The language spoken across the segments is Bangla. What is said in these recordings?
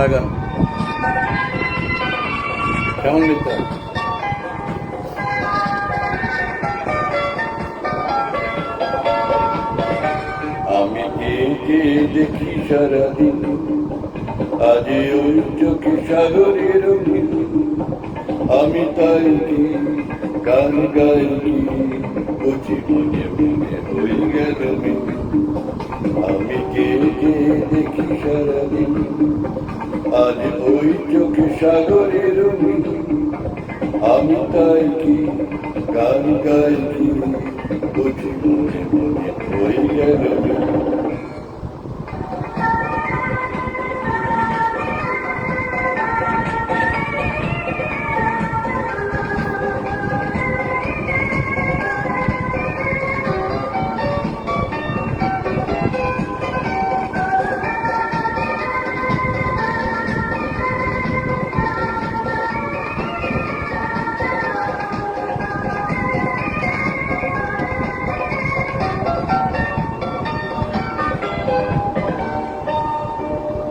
বাংলা গান কেমন লিখতে হয়? আমি কে দেখি সারাদিন, আজ ওই চোখে সাগরের রঙিন, আমি তাই কি গান গাই কি বুঝি মনে মনে হয়ে গেল মিল। আমি কে দেখি সারাদিন, আজ ওই চোখে সাগরের রঙিন, আমি তাই কি গান গাই কি বুঝি মনে মনে হয়ে গেল মিল।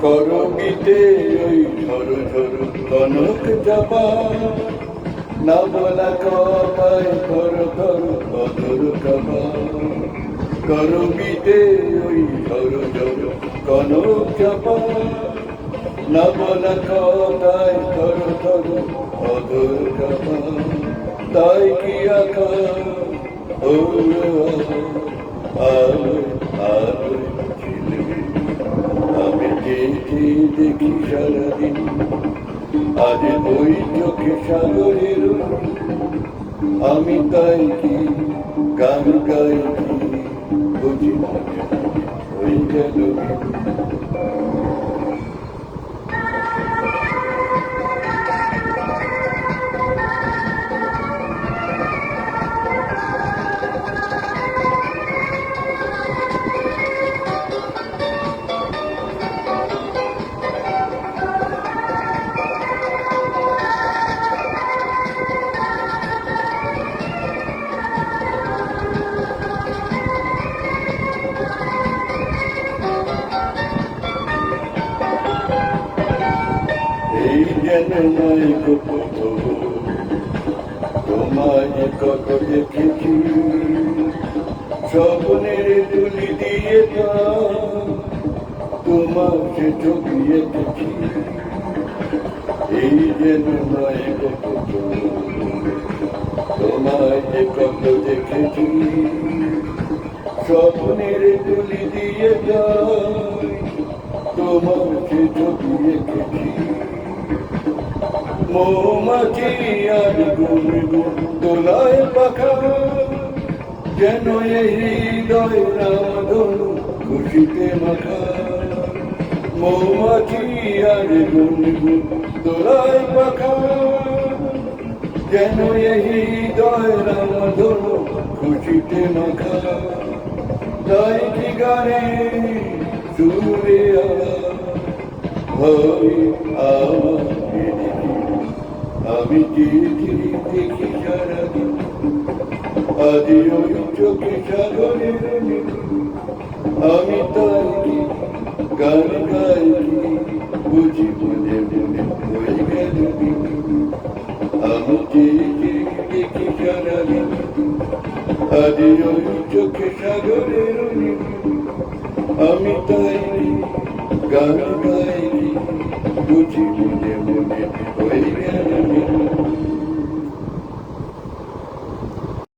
করবিতে ওই ঝড়ো ঝড়ো কনক চাপা, না বলা কথায় ধর ধর অধর কাবা। করবিতে ওই ঝড়ো ঝড়ো কনক চাপা, না বলা কথায় ধর ধর অধর কাবা। তাই কি আঁকা হলো আলো আলো ঝিলমিল, আমি দেখি দেখি সারাদিন, আজ ওই চোখে সাগরের, আমি তাই কি গান গাই কি বুঝি মনে ওই গেল। এই যেন নয় কত তোমায় কত দেখেছি, স্বপ্নের তুলি দিয়ে তোমার সে ছবি এঁকেছি। এই যেন নয় কত তোমায় কত দেখেছি, স্বপ্নের তুলি দিয়ে তোমার সে ছবি এঁকেছি। মৌমাছি আর গুনগুন দোলায় পাখা, যেন এই হৃদয় রামধনু খুশিতে মাখা। মৌমাছি আর গুনগুন দোলায় পাখা, যেন এই হৃদয় রামধনু খুশিতে মাখা। তাই কি গানে সুরে আমার আমি দেখি দেখি সারাদিন, আজ ওই চোখে সাগরের, আমি তাই কি গান গাই কি বুঝি মনে মনে হয়ে গেল মিল। আমি দেখি দেখি সারাদিন, আজ ওই চোখে সাগরের, আমি তাই কি গান গাই কি বুঝি মনে মনে হয়ে গেল।